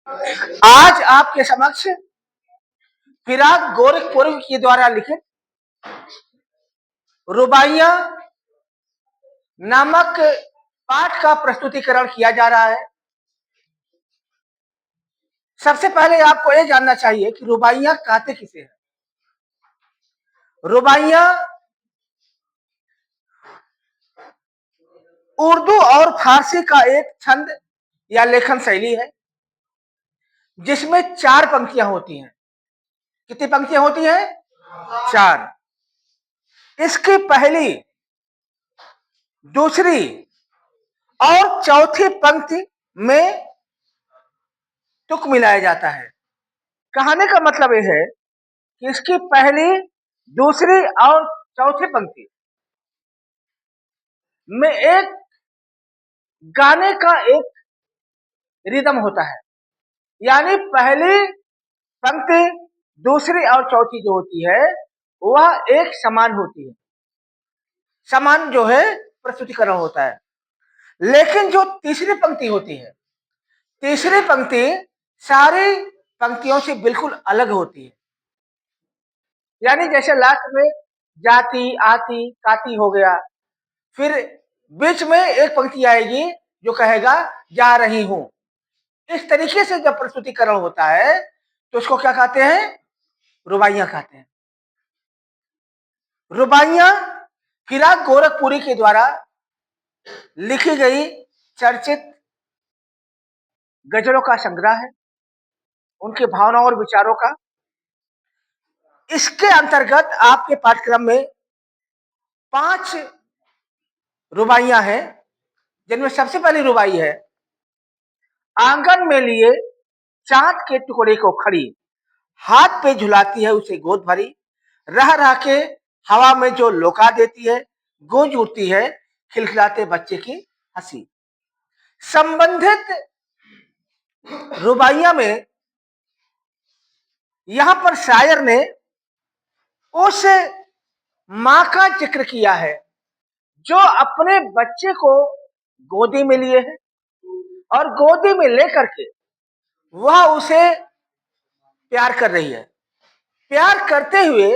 आज आपके समक्ष फिराक गोरखपुर के द्वारा लिखित रुबाइयां नामक पाठ का प्रस्तुतिकरण किया जा रहा है। सबसे पहले आपको यह जानना चाहिए कि रुबाइयां कहते किसे हैं। रुबाइयां उर्दू और फारसी का एक छंद या लेखन शैली है जिसमें 4 पंक्तियां होती हैं। कितनी पंक्तियां होती हैं? 4। इसकी पहली, दूसरी और चौथी पंक्ति में तुक मिलाया जाता है। कहने का मतलब यह है कि इसकी पहली, दूसरी और चौथी पंक्ति में एक गाने का एक रिदम होता है। यानी पहली पंक्ति, दूसरी और चौथी जो होती है वह एक समान होती है, समान जो है प्रस्तुतिकरण होता है। लेकिन जो तीसरी पंक्ति होती है, तीसरी पंक्ति सारी पंक्तियों से बिल्कुल अलग होती है। यानी जैसे लास्ट में जाती, आती, काती हो गया, फिर बीच में एक पंक्ति आएगी जो कहेगा जा रही हूं। इस तरीके से जब प्रस्तुतिकरण होता है तो उसको क्या कहते हैं? रुबाइयां कहते हैं। रुबाइयां फिराक गोरखपुरी के द्वारा लिखी गई चर्चित गजलों का संग्रह है, उनकी भावनाओं और विचारों का। इसके अंतर्गत आपके पाठ्यक्रम में 5 रुबाइयां हैं, जिनमें सबसे पहली रुबाई है आंगन में लिए चांद के टुकड़े को खड़ी, हाथ पे झुलाती है उसे गोद भरी, रह रह के हवा में जो लौका देती है, गूंज उठती है खिलखिलाते बच्चे की हंसी। संबंधित रुबाइया में यहां पर शायर ने उस मां का जिक्र किया है जो अपने बच्चे को गोदी में लिए है और गोदी में लेकर के वह उसे प्यार कर रही है। प्यार करते हुए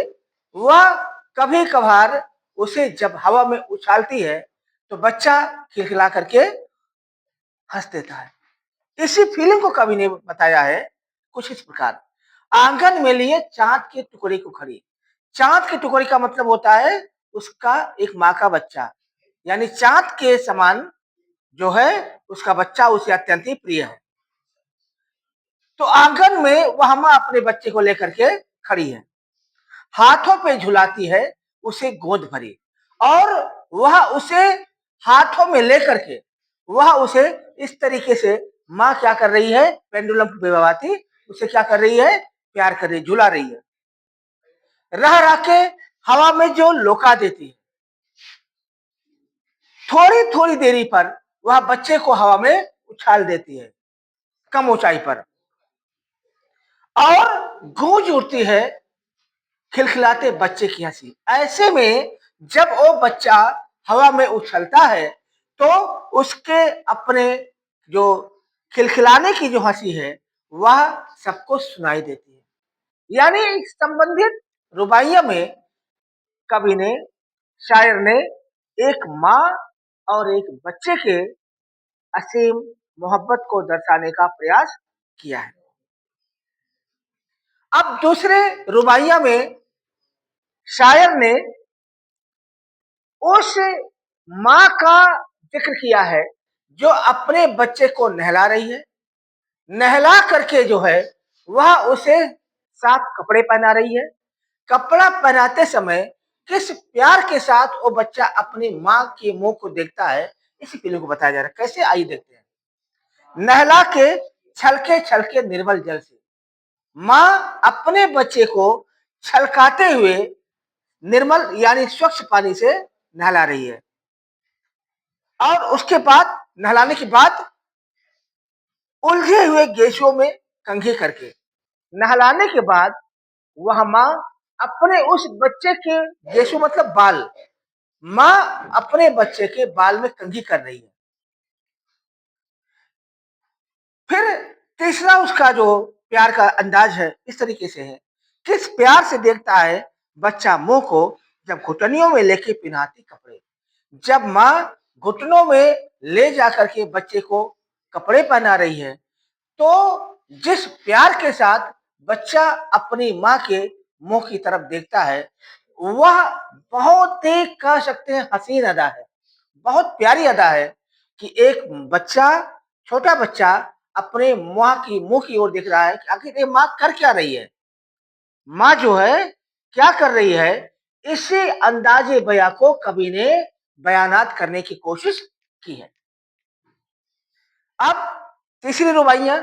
वह कभी कभार उसे जब हवा में उछालती है तो बच्चा खिलखिला करके हंस देता है। इसी फीलिंग को कवि ने बताया है कुछ इस प्रकार। आंगन में लिए चांद के टुकड़े को खड़ी। चांद के टुकड़े का मतलब होता है उसका एक माँ का बच्चा, यानी चांद के समान जो है उसका बच्चा उसे अत्यंत ही प्रिय है। तो आंगन में वह माँ अपने बच्चे को लेकर के खड़ी है, हाथों पे झुलाती है उसे गोद भरी, और वह उसे हाथों में लेकर के वह उसे इस तरीके से माँ क्या कर रही है, पेंडुलम बेबाती उसे क्या कर रही है, प्यार कर रही, झुला रही है। रह रह के हवा में जो लौका देती है, थोड़ी थोड़ी देरी पर वह बच्चे को हवा में उछाल देती है कम ऊंचाई पर, और गूंज उठती है खिलखिलाते बच्चे की हंसी। ऐसे में जब वो बच्चा हवा में उछलता है तो उसके अपने जो खिलखिलाने की जो हंसी है वह सबको सुनाई देती है। यानी संबंधित रुबाइया में कवि ने, शायर ने एक माँ और एक बच्चे के असीम मोहब्बत को दर्शाने का प्रयास किया है। अब दूसरे रुबाइया में शायर ने उस माँ का जिक्र किया है जो अपने बच्चे को नहला रही है, नहला करके जो है वह उसे साफ कपड़े पहना रही है। कपड़ा पहनाते समय किस प्यार के साथ वो बच्चा अपनी माँ के मुंह को देखता है, इसी पीढ़ी को बताया जा रहा है। कैसे, आइए देखते हैं। नहला के छलके छलके निर्मल जल से, माँ अपने बच्चे को छलकाते हुए निर्मल यानी स्वच्छ पानी से नहला रही है, और उसके बाद नहलाने के बाद उलझे हुए गेशों में कंघी करके, नहलाने के बाद वह माँ अपने उस बच्चे के गेशों मतलब बाल, माँ अपने बच्चे के बाल में कंघी कर रही है। फिर तीसरा उसका जो प्यार का अंदाज है इस तरीके से है, किस प्यार से देखता है बच्चा मुंह को जब घुटनियों में लेके पिन्हाती कपड़े। जब माँ घुटनों में ले जाकर के बच्चे को कपड़े पहना रही है, तो जिस प्यार के साथ बच्चा अपनी माँ के मुंह की तरफ देखता है, वह बहुत ही कह सकते हैं हसीन अदा है, बहुत प्यारी अदा है कि एक बच्चा, छोटा बच्चा अपने माँ की मुंह की ओर देख रहा है कि आखिर ये माँ कर क्या रही है, माँ जो है क्या कर रही है। इसी अंदाजे बयां को कवि ने बयानात करने की कोशिश की है। अब तीसरी रुबाइयां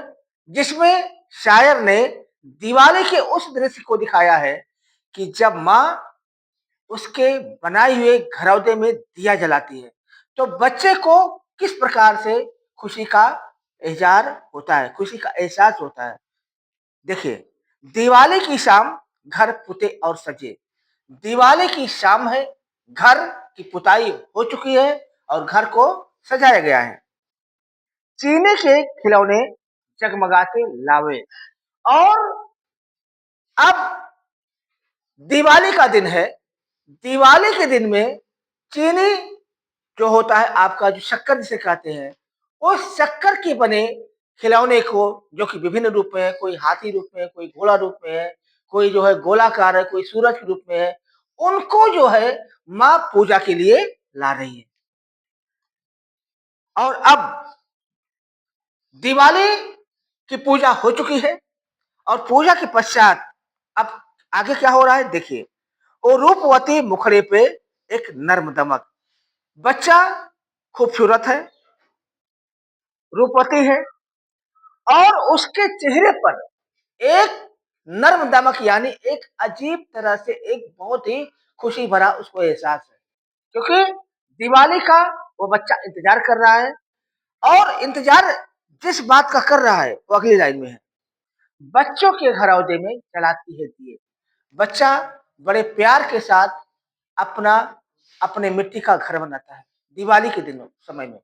जिसमें शायर ने दिवाली के उस दृश्य को दिखाया है कि जब माँ उसके बनाए हुए घरौदे में दिया जलाती है, तो बच्चे को किस प्रकार से खुशी का इजहार होता है, खुशी का एहसास होता है। देखिए, दिवाली की शाम, घर पुते और सजे। दिवाली की शाम है, घर की पुताई हो चुकी है और घर को सजाया गया है। चीनी के खिलौने जगमगाते लावे, और अब दिवाली का दिन है। दिवाली के दिन में चीनी जो होता है आपका, जो शक्कर जिसे कहते हैं, उस शक्कर के बने खिलौने को, जो कि विभिन्न रूप में है, कोई हाथी रूप में है, कोई घोड़ा रूप में है, कोई जो है गोलाकार है, कोई सूरज के रूप में है, उनको जो है माँ पूजा के लिए ला रही है। और अब दिवाली की पूजा हो चुकी है और पूजा के पश्चात अब आगे क्या हो रहा है देखिए। वो रूपवती मुखड़े पे एक नर्म दमक, बच्चा खूबसूरत है, रूपवती है, और उसके चेहरे पर एक नर्म दमक, यानी एक अजीब तरह से एक बहुत ही खुशी भरा उसको एहसास है, क्योंकि दिवाली का वो बच्चा इंतजार कर रहा है। और इंतजार जिस बात का कर रहा है वो अगली लाइन में है, बच्चों के घरौदे में जलाती है दिए। बच्चा बड़े प्यार के साथ अपना अपने मिट्टी का घर बनाता है दिवाली के दिनों समय में।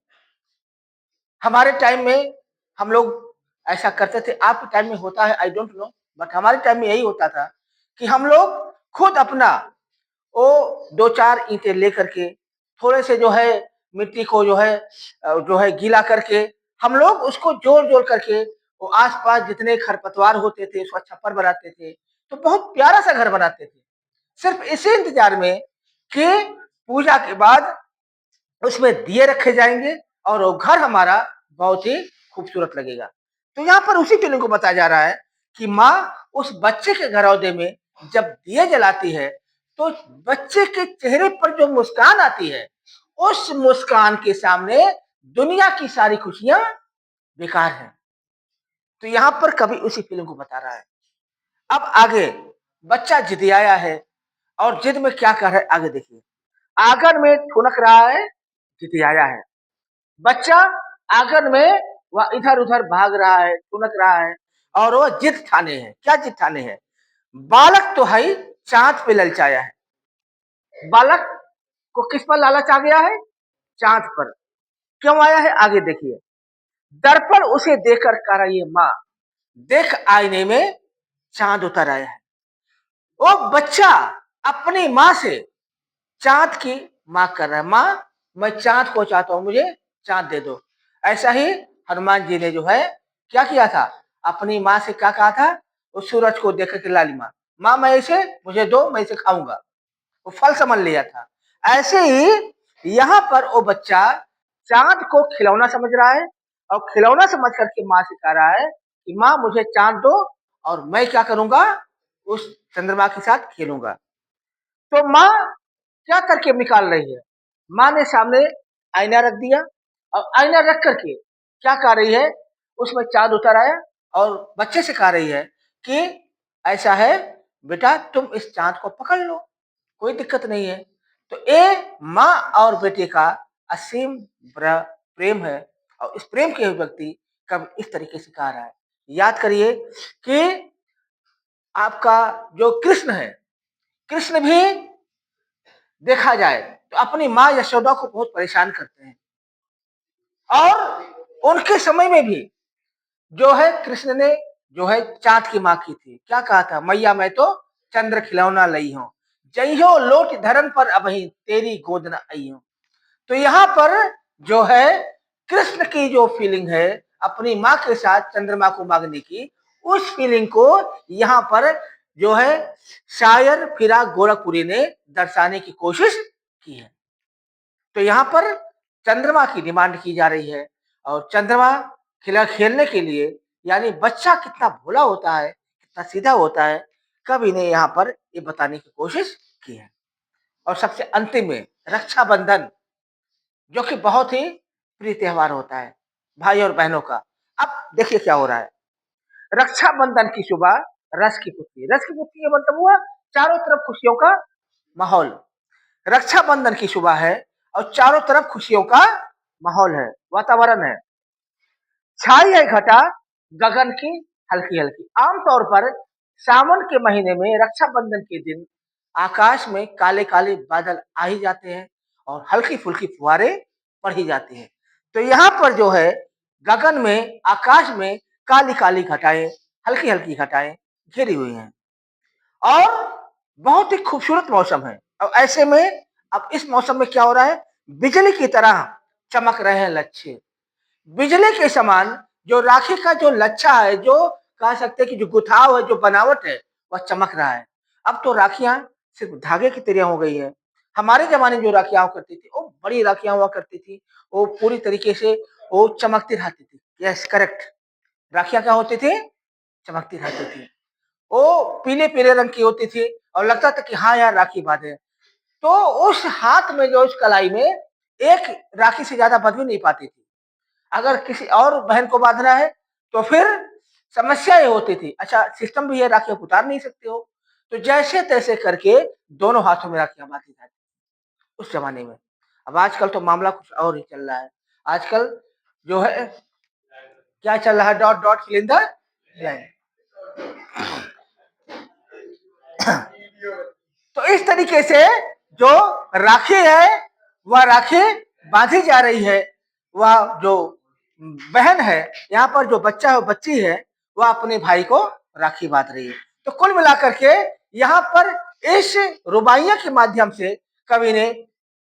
हमारे टाइम में हम लोग ऐसा करते थे, आपके टाइम में होता है आई डोंट नो, बट हमारे टाइम में यही होता था कि हम लोग खुद अपना वो दो चार ईंटें लेकर के, थोड़े से जो है मिट्टी को जो है गीला करके, हम लोग उसको जोड़ जोड़ करके वो आसपास जितने खरपतवार होते थे उसका छप्पर बनाते थे, तो बहुत प्यारा सा घर बनाते थे, सिर्फ इसी इंतजार में कि पूजा के बाद उसमें दिए रखे जाएंगे और वो घर हमारा बहुत ही खूबसूरत लगेगा। तो यहाँ पर उसी फीलिंग को बताया जा रहा है कि माँ उस बच्चे के घरौदे में जब दिए जलाती है, तो बच्चे के चेहरे पर जो मुस्कान आती है, उस मुस्कान के सामने दुनिया की सारी खुशियां बेकार हैं। तो यहाँ पर कवि उसी फीलिंग को बता रहा है। अब आगे बच्चा जिदियाया है, और जिद में क्या कर रहा है आगे देखिए। आंगन में ठुनक रहा है, जिदियाया है बच्चा। आंगन में वह इधर उधर भाग रहा है, ठुनक रहा है, और वह जिद ठाने है। क्या जिद ठाने है? बालक तो है चांद पे ललचाया है। बालक को किस पर लालच आ गया है? चांद पर। क्यों आया है आगे देखिए। दर्पण उसे देखकर कह रही है माँ, देख आईने में चांद उतर आया है। वो बच्चा अपनी माँ से चांद की मांग कर रहा है, माँ मैं चांद को चाहता हूं, मुझे चांद दे दो। ऐसा ही हनुमान जी ने जो है क्या किया था, अपनी माँ से क्या कहा था, उस सूरज को देख के लाली माँ, माँ मैं इसे मुझे दो, मैं इसे खाऊंगा, वो फल समझ लिया था। ऐसे ही यहाँ पर वो बच्चा चांद को खिलौना समझ रहा है, और खिलौना समझ करके माँ से कह रहा है कि माँ मुझे चांद दो और मैं क्या करूंगा, उस चंद्रमा के साथ खेलूंगा। तो माँ क्या करके निकाल रही है? माँ ने सामने आईना रख दिया, और आईना रख करके क्या कह रही है, उसमें चांद उतर आया, और बच्चे से कह रही है कि ऐसा है बेटा, तुम इस चांद को पकड़ लो, कोई दिक्कत नहीं है। तो ये माँ और बेटे का असीम प्रेम है, और इस प्रेम के व्यक्ति कब इस तरीके से कह रहा है। याद करिए कि आपका जो कृष्ण है, कृष्ण भी देखा जाए तो अपनी माँ यशोदा को बहुत परेशान करते हैं, और उनके समय में भी जो है कृष्ण ने जो है चाँद की माँ की थी। क्या कहा था? मैया मैं तो चंद्र खिलौना लई हूँ, जइहो लोट धरन पर अबहि तेरी गोद न आई हूँ। तो यहाँ पर जो है कृष्ण की जो फीलिंग है अपनी माँ के साथ चंद्रमा को मांगने की, उस फीलिंग को यहाँ पर जो है शायर फिराक गोरखपुरी ने दर्शाने की कोशिश की है। तो यहाँ पर चंद्रमा की डिमांड की जा रही है और चंद्रमा खिला खेलने के लिए, यानी बच्चा कितना भोला होता है, कितना सीधा होता है, कवि ने यहाँ पर ये बताने की कोशिश की है। और सबसे अंतिम में रक्षाबंधन, जो कि बहुत ही प्रिय त्योहार होता है भाई और बहनों का। अब देखिए क्या हो रहा है, रक्षाबंधन की सुबह रस की पुतली, रस की पुतली का मतलब हुआ चारों तरफ खुशियों का माहौल। रक्षाबंधन की सुबह है और चारों तरफ खुशियों का माहौल है, वातावरण है। छाई है घटा गगन की हल्की हल्की। आमतौर पर सावन के महीने में रक्षाबंधन के दिन आकाश में काले काले बादल आ ही जाते हैं और हल्की फुल्की फुहारें पड़ ही जाती हैं। तो यहाँ पर जो है गगन में, आकाश में काली काली घटाएं, हल्की हल्की घटाएं घिरी हुई हैं और बहुत ही खूबसूरत मौसम है। अब ऐसे में, अब इस मौसम में क्या हो रहा है, बिजली की तरह चमक रहे हैं लच्छे। बिजली के समान जो राखी का जो लच्छा है, जो कह सकते हैं कि जो गुथाव है, जो बनावट है, वह चमक रहा है। अब तो राखियां सिर्फ धागे की तरह हो गई है। हमारे जमाने में जो राखियां हुआ करती थी, वो बड़ी राखियां हुआ करती थी, वो पूरी तरीके से वो चमकती रहती थी। Yes, correct. राखियां क्या होती थी? चमकती रहती थी। वो पीले पीले रंग की होती थी और लगता था कि हाँ यार राखी बांधे। तो उस हाथ में, जो उस कलाई में एक राखी से ज्यादा बंध भी नहीं पाती थी। अगर किसी और बहन को बांधना है तो फिर समस्या ये होती थी। अच्छा, सिस्टम भी है, राखी आप उतार नहीं सकते हो, तो जैसे तैसे करके दोनों हाथों में राखियां बांधी जाती उस जमाने में। अब आजकल तो मामला कुछ और ही चल रहा है। आजकल जो है क्या चल रहा है, डॉट डॉट सिलेंडर लाइन। तो इस तरीके से जो राखी है, वह राखी बांधी जा रही है। वह जो बहन है, यहाँ पर जो बच्चा है, बच्ची है, वह अपने भाई को राखी बांध रही है। तो कुल मिलाकर के यहाँ पर इस रुबाइया के माध्यम से कवि ने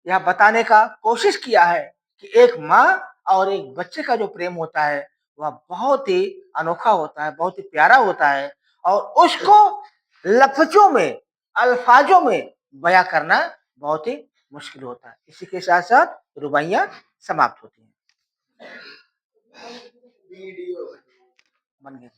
यह बताने का कोशिश किया है कि एक माँ और एक बच्चे का जो प्रेम होता है वह बहुत ही अनोखा होता है, बहुत ही प्यारा होता है और उसको लफ्जों में, अल्फाजों में बयां करना बहुत ही मुश्किल होता है। इसी के साथ साथ रुबाइयां समाप्त होती हैं। बन गया।